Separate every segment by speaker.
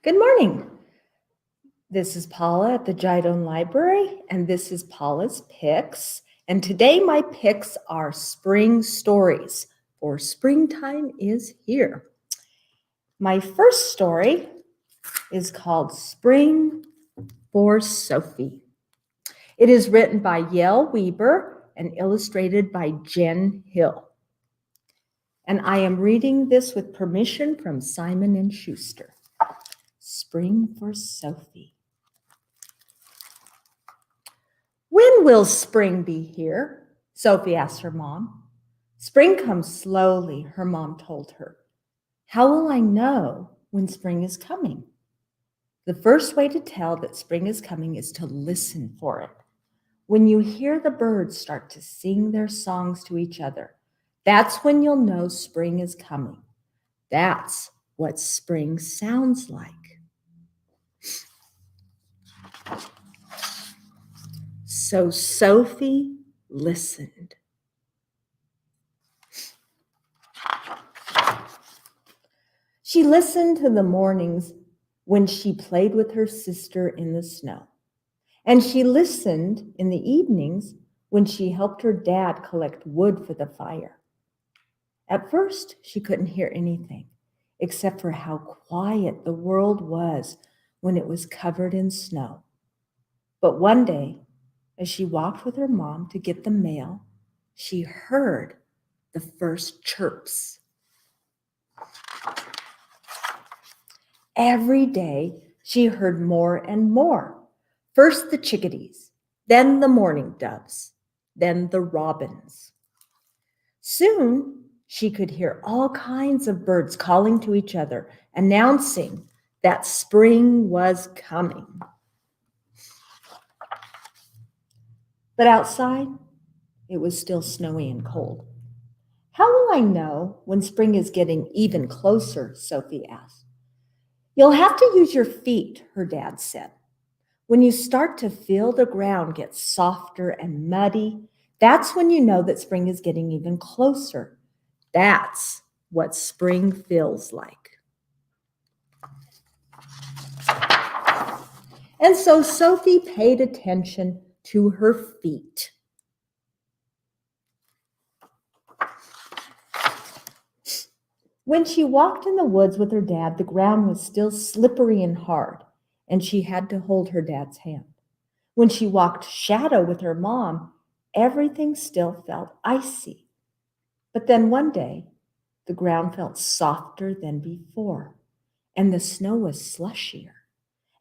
Speaker 1: Good morning. This is Paula at the Jidon Library, and this is Paula's Picks. And today my picks are spring stories, for springtime is here. My first story is called Spring for Sophie. It is written by Yael Weber and illustrated by Jen Hill. And I am reading this with permission from Simon & Schuster. Spring for Sophie. When will spring be here? Sophie asked her mom. Spring comes slowly, her mom told her. How will I know when spring is coming? The first way to tell that spring is coming is to listen for it. When you hear the birds start to sing their songs to each other, that's when you'll know spring is coming. That's what spring sounds like. So Sophie listened. She listened to the mornings when she played with her sister in the snow. And she listened in the evenings when she helped her dad collect wood for the fire. At first, she couldn't hear anything except for how quiet the world was when it was covered in snow. But one day, as she walked with her mom to get the mail, she heard the first chirps. Every day, she heard more and more. First the chickadees, then the mourning doves, then the robins. Soon, she could hear all kinds of birds calling to each other, announcing that spring was coming. But outside, it was still snowy and cold. How will I know when spring is getting even closer? Sophie asked. You'll have to use your feet, her dad said. When you start to feel the ground get softer and muddy, that's when you know that spring is getting even closer. That's what spring feels like. And so Sophie paid attention to her feet. When she walked in the woods with her dad, the ground was still slippery and hard, and she had to hold her dad's hand. When she walked shadow with her mom, everything still felt icy. But then one day, the ground felt softer than before, and the snow was slushier.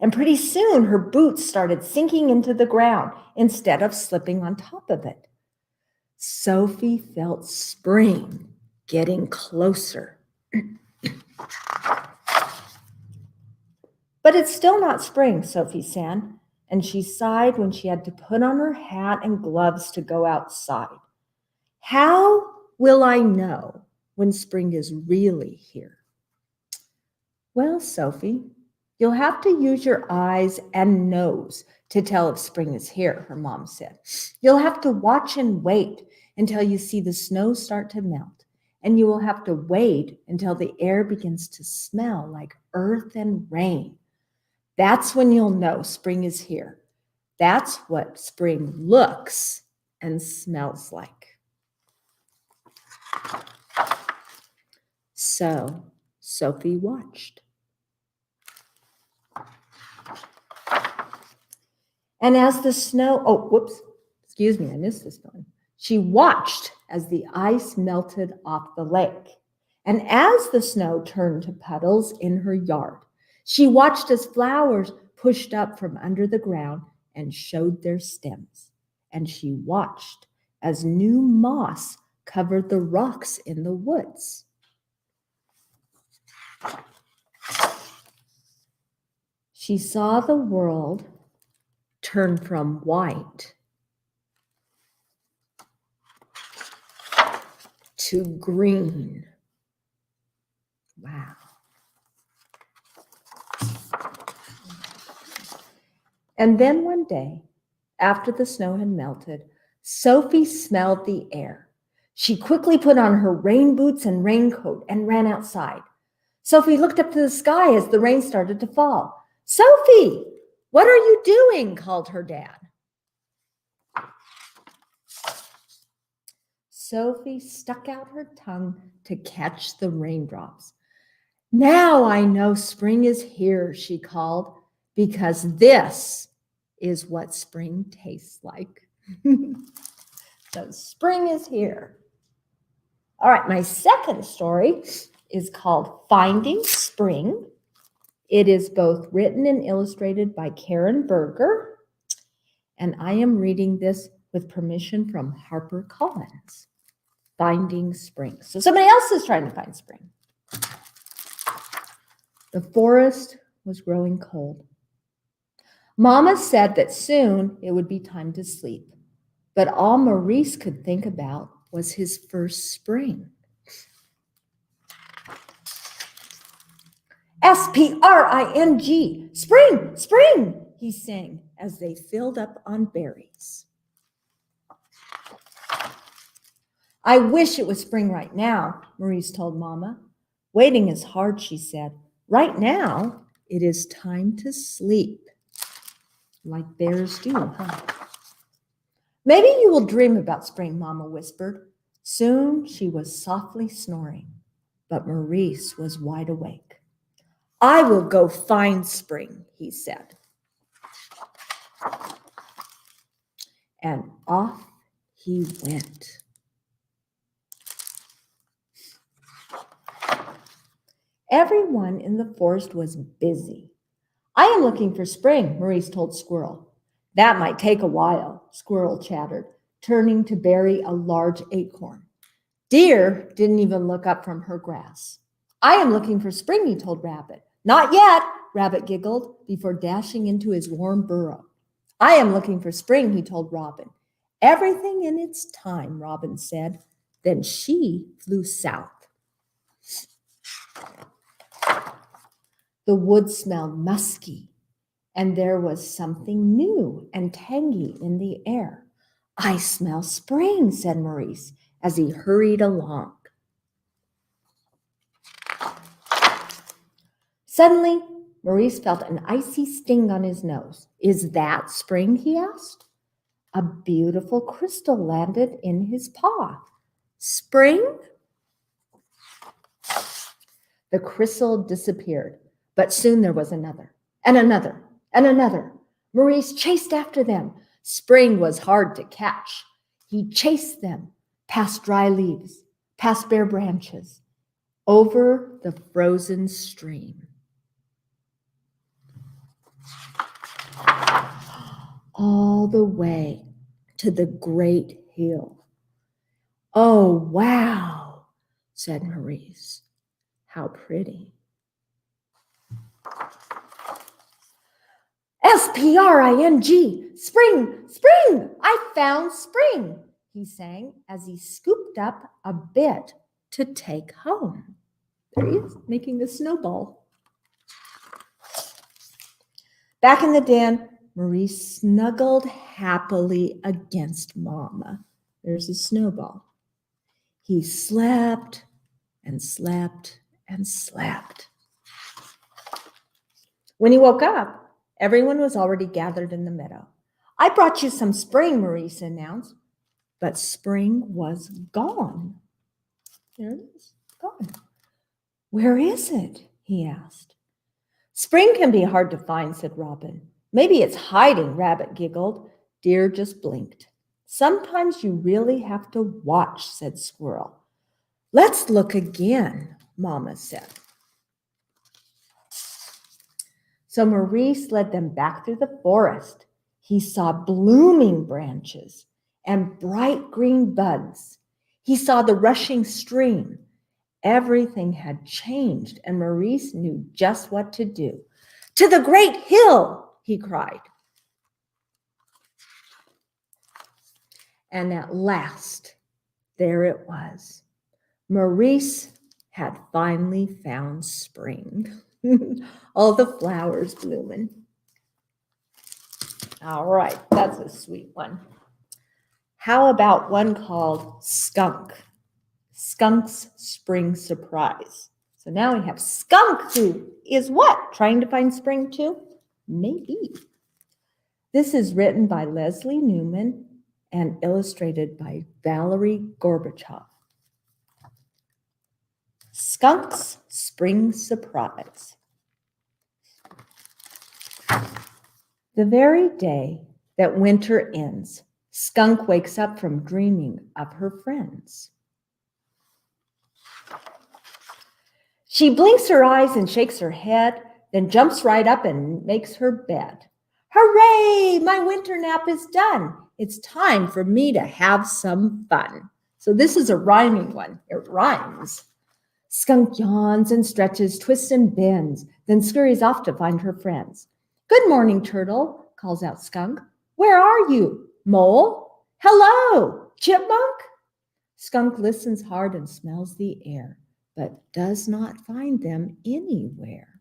Speaker 1: And pretty soon, her boots started sinking into the ground instead of slipping on top of it. Sophie felt spring getting closer. But it's still not spring, Sophie said, and she sighed when she had to put on her hat and gloves to go outside. How will I know when spring is really here? Well, Sophie, you'll have to use your eyes and nose to tell if spring is here, her mom said. You'll have to watch and wait until you see the snow start to melt, and you will have to wait until the air begins to smell like earth and rain. That's when you'll know spring is here. That's what spring looks and smells like. So Sophie watched. And as the snow, I missed this one. She watched as the ice melted off the lake. And as the snow turned to puddles in her yard, she watched as flowers pushed up from under the ground and showed their stems. And she watched as new moss covered the rocks in the woods. She saw the world turn from white to green. Wow. And then one day, after the snow had melted, Sophie smelled the air. She quickly put on her rain boots and raincoat and ran outside. Sophie looked up to the sky as the rain started to fall. Sophie, what are you doing? Called her dad. Sophie stuck out her tongue to catch the raindrops. Now I know spring is here, she called, because this is what spring tastes like. So spring is here. All right, my second story is called Finding Spring. It is both written and illustrated by Karen Berger, and I am reading this with permission from HarperCollins. Finding Spring. So somebody else is trying to find spring. The forest was growing cold. Mama said that soon it would be time to sleep, but all Maurice could think about was his first spring. S-P-R-I-N-G, spring, spring, he sang as they filled up on berries. I wish it was spring right now, Maurice told Mama. Waiting is hard, she said. Right now, it is time to sleep. Like bears do, huh? Maybe you will dream about spring, Mama whispered. Soon she was softly snoring, but Maurice was wide awake. I will go find spring, he said. And off he went. Everyone in the forest was busy. I am looking for spring, Maurice told Squirrel. That might take a while, Squirrel chattered, turning to bury a large acorn. Deer didn't even look up from her grass. I am looking for spring, he told Rabbit. Not yet, Rabbit giggled before dashing into his warm burrow. I am looking for spring, he told Robin. Everything in its time, Robin said. Then she flew south. The wood smelled musky, and there was something new and tangy in the air. I smell spring, said Maurice as he hurried along. Suddenly, Maurice felt an icy sting on his nose. Is that spring? He asked. A beautiful crystal landed in his paw. Spring? The crystal disappeared, but soon there was another, and another, and another. Maurice chased after them. Spring was hard to catch. He chased them past dry leaves, past bare branches, over the frozen stream. All the way to the great hill. Oh, wow, said Maurice. How pretty. S-P-R-I-N-G, spring, spring, I found spring, he sang as he scooped up a bit to take home. There he is, making the snowball. Back in the den, Maurice snuggled happily against Mama. There's a snowball. He slept and slept and slept. When he woke up, everyone was already gathered in the meadow. I brought you some spring, Maurice announced, but spring was gone. There it is, gone. Where is it? He asked. Spring can be hard to find, said Robin. Maybe it's hiding, Rabbit giggled. Deer just blinked. Sometimes you really have to watch, said Squirrel. Let's look again, Mama said. So Maurice led them back through the forest. He saw blooming branches and bright green buds. He saw the rushing stream. Everything had changed, and Maurice knew just what to do. To the great hill, he cried. And at last, there it was. Maurice had finally found spring. All the flowers blooming. All right, that's a sweet one. How about one called Skunk? Skunk's Spring Surprise. So now we have skunk, who is what? Trying to find spring too? Maybe. This is written by Leslie Newman and illustrated by Valerie Gorbachev. Skunk's Spring Surprise. The very day that winter ends, Skunk wakes up from dreaming of her friends. She blinks her eyes and shakes her head, then jumps right up and makes her bed. Hooray! My winter nap is done. It's time for me to have some fun. So this is a rhyming one. It rhymes. Skunk yawns and stretches, twists and bends, then scurries off to find her friends. Good morning, Turtle, calls out Skunk. Where are you? Mole? Hello, Chipmunk? Skunk listens hard and smells the air, but does not find them anywhere.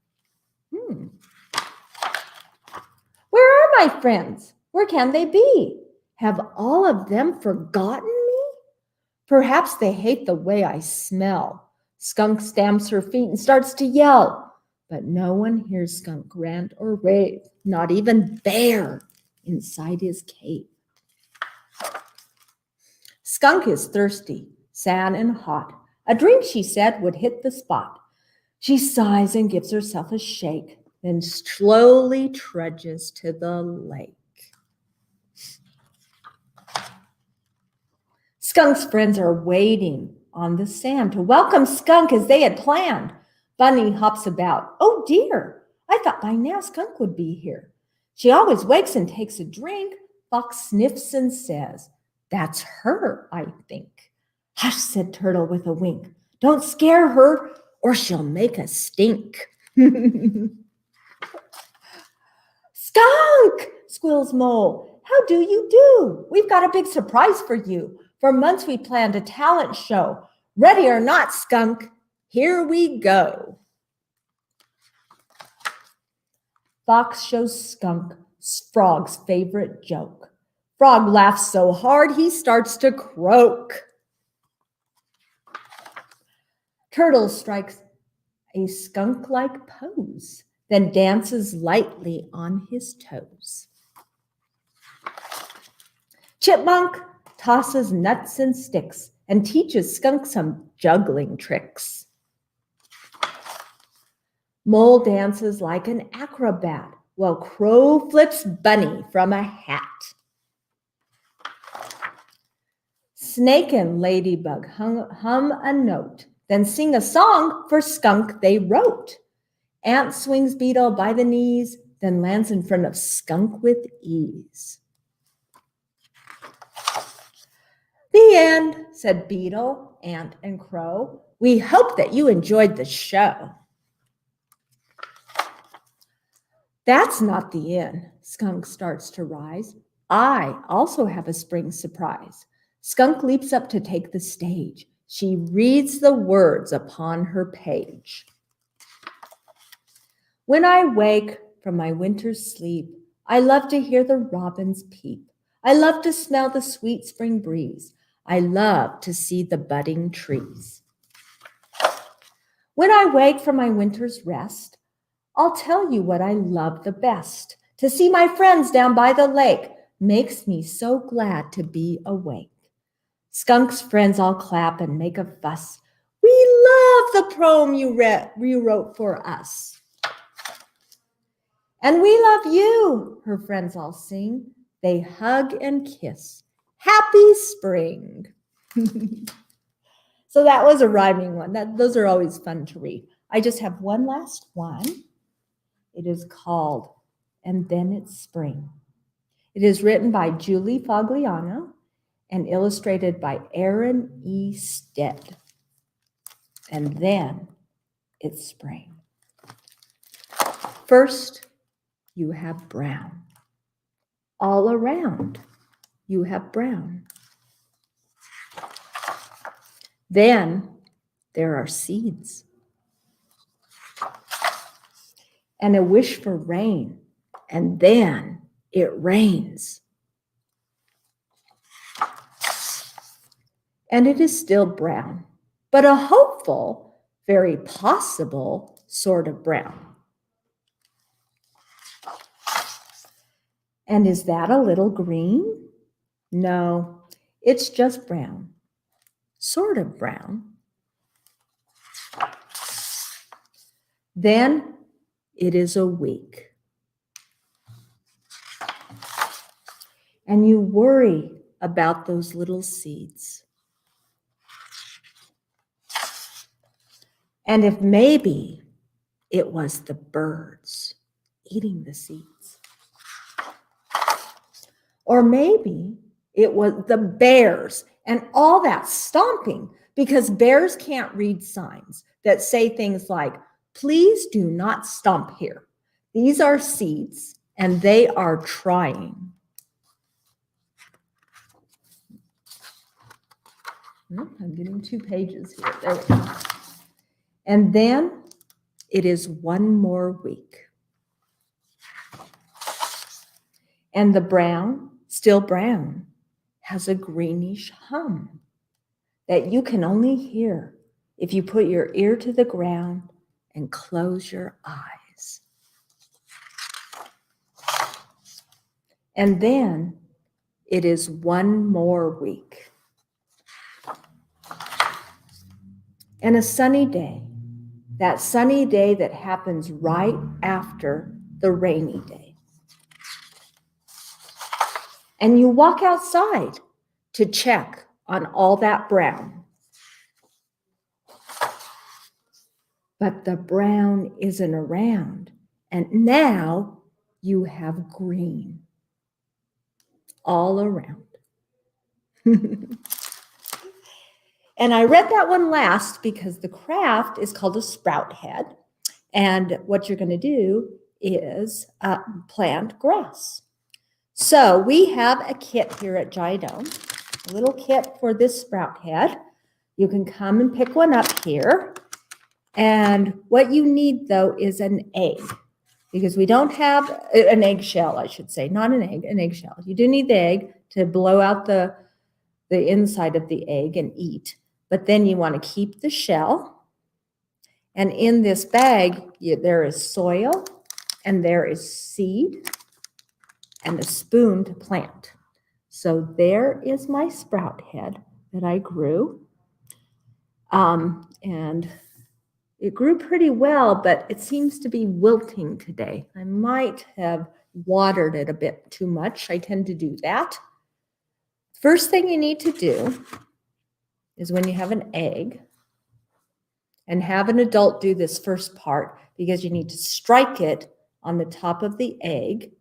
Speaker 1: Where are my friends? Where can they be? Have all of them forgotten me? Perhaps they hate the way I smell. Skunk stamps her feet and starts to yell, but no one hears Skunk rant or rave, not even Bear inside his cave. Skunk is thirsty, sad, and hot. A drink, she said, would hit the spot. She sighs and gives herself a shake, then slowly trudges to the lake. Skunk's friends are waiting on the sand to welcome Skunk as they had planned. Bunny hops about. Oh dear, I thought by now Skunk would be here. She always wakes and takes a drink. Fox sniffs and says, that's her, I think. Hush, said Turtle with a wink. Don't scare her or she'll make a stink. Skunk, squeals Mole. How do you do? We've got a big surprise for you. For months we planned a talent show. Ready or not, Skunk, here we go. Fox shows Skunk Frog's favorite joke. Frog laughs so hard he starts to croak. Turtle strikes a skunk-like pose, then dances lightly on his toes. Chipmunk tosses nuts and sticks and teaches Skunk some juggling tricks. Mole dances like an acrobat, while Crow flips Bunny from a hat. Snake and Ladybug hum a note, then sing a song for Skunk they wrote. Ant swings Beetle by the knees, then lands in front of Skunk with ease. The end, said Beetle, Ant, and Crow. We hope that you enjoyed the show. That's not the end. Skunk starts to rise. I also have a spring surprise. Skunk leaps up to take the stage. She reads the words upon her page. When I wake from my winter's sleep, I love to hear the robins peep. I love to smell the sweet spring breeze. I love to see the budding trees. When I wake from my winter's rest, I'll tell you what I love the best. To see my friends down by the lake makes me so glad to be awake. Skunk's friends all clap and make a fuss. We love the poem you wrote for us. And we love you, her friends all sing. They hug and kiss. Happy spring. So that was a rhyming one. Those are always fun to read. I just have one last one. It is called And Then It's Spring. It is written by Julie Fogliano and illustrated by Aaron E. Stead. And then it's spring. First, you have brown. All around, you have brown. Then there are seeds. And a wish for rain. And then it rains. And it is still brown, but a hopeful very possible sort of brown. And is that a little green? No, it's just brown, sort of brown. Then it is a week. And you worry about those little seeds. And if maybe it was the birds eating the seeds. Or maybe it was the bears and all that stomping, because bears can't read signs that say things like, please do not stomp here. These are seeds and they are trying. I'm getting 2 pages here. There we go. And then it is one more week. And the brown, still brown, has a greenish hum that you can only hear if you put your ear to the ground and close your eyes. And then it is one more week. And a sunny day, that sunny day that happens right after the rainy day. And you walk outside to check on all that brown. But the brown isn't around, and now you have green all around. And I read that one last because the craft is called a sprout head. And what you're going to do is plant grass. So we have a kit here at Jidome, a little kit for this sprout head. You can come and pick one up here. And what you need, though, is an egg, because we don't have an eggshell, I should say, not an egg, an eggshell. You do need the egg to blow out the inside of the egg and eat. But then you want to keep the shell. And in this bag, there is soil, and there is seed, and a spoon to plant. So there is my sprout head that I grew. And it grew pretty well, but it seems to be wilting today. I might have watered it a bit too much. I tend to do that. First thing you need to do is when you have an egg, and have an adult do this first part, because you need to strike it on the top of the egg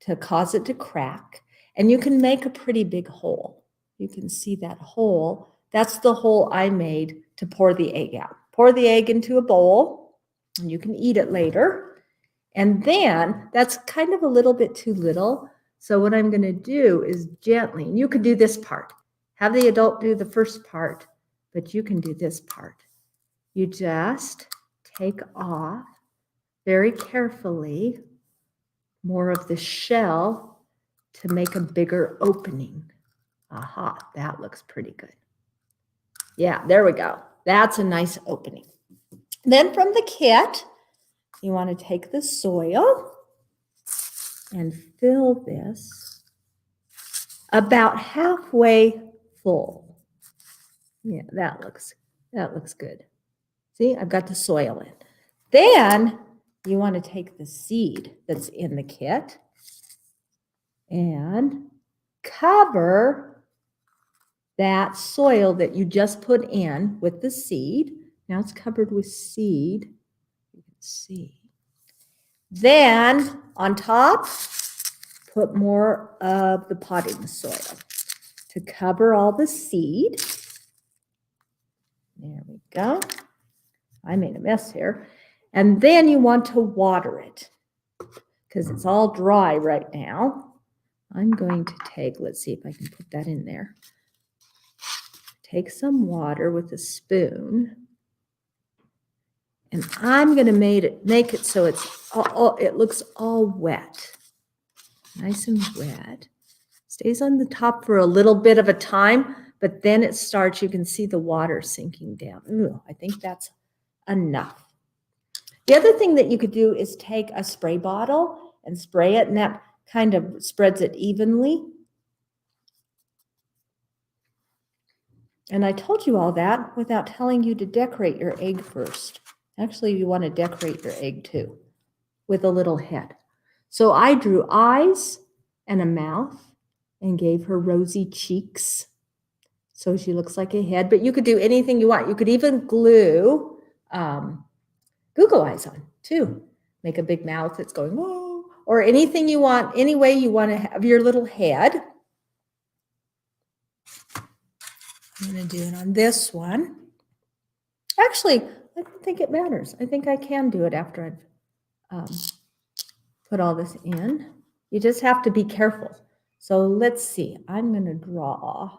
Speaker 1: to cause it to crack. And you can make a pretty big hole. You can see that hole. That's the hole I made to pour the egg out. Pour the egg into a bowl, and you can eat it later. And then that's kind of a little bit too little. So what I'm going to do is gently, and you could do this part. Have the adult do the first part, but you can do this part. You just take off very carefully more of the shell to make a bigger opening. Aha, that looks pretty good. Yeah, there we go. That's a nice opening. Then from the kit, you want to take the soil and fill this about halfway full. Yeah, that looks good. See, I've got the soil in. Then you want to take the seed that's in the kit and cover that soil that you just put in with the seed. Now it's covered with seed. You can see. Then on top, put more of the potting soil to cover all the seed. There we go. I made a mess here. And then you want to water it because it's all dry right now. I'm going to take, let's see if I can put that in there. Take some water with a spoon. And I'm going to make it so it looks all wet. Nice and wet. Stays on the top for a little bit of a time, but then it starts, you can see the water sinking down. Ooh, I think that's enough. The other thing that you could do is take a spray bottle and spray it, and that kind of spreads it evenly. And I told you all that without telling you to decorate your egg first. Actually, you want to decorate your egg too with a little head. So I drew eyes and a mouth and gave her rosy cheeks. So she looks like a head, but you could do anything you want. You could even glue Google eyes on too. Make a big mouth that's going, whoa, or anything you want, any way you want to have your little head. I'm going to do it on this one. Actually, I don't think it matters. I think I can do it after I've put all this in. You just have to be careful. So let's see. I'm going to draw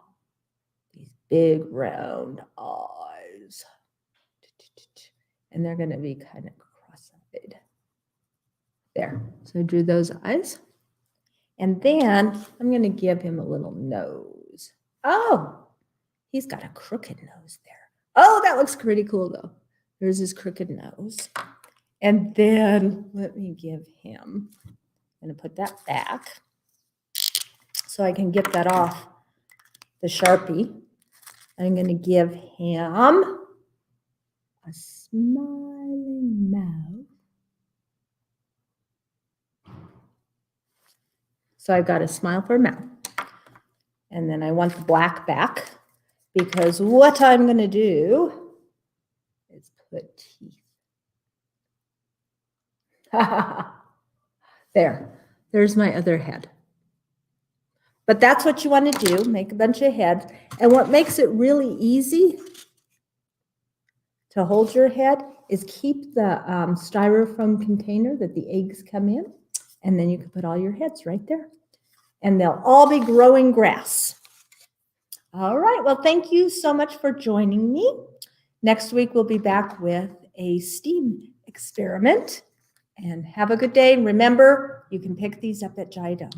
Speaker 1: these big round eyes. And they're going to be kind of cross-eyed. There. So I drew those eyes. And then I'm going to give him a little nose. Oh, he's got a crooked nose there. Oh, that looks pretty cool, though. There's his crooked nose. And then let me give him, I'm going to put that back so I can get that off the Sharpie. I'm going to give him a smiling mouth. So I've got a smile for a mouth. And then I want the black back because what I'm going to do is put teeth. There's my other head. But that's what you want to do, make a bunch of heads. And what makes it really easy to hold your head is keep the styrofoam container that the eggs come in, and then you can put all your heads right there. And they'll all be growing grass. All right, well, thank you so much for joining me. Next week, we'll be back with a STEAM experiment. And have a good day. Remember, you can pick these up at Jidon.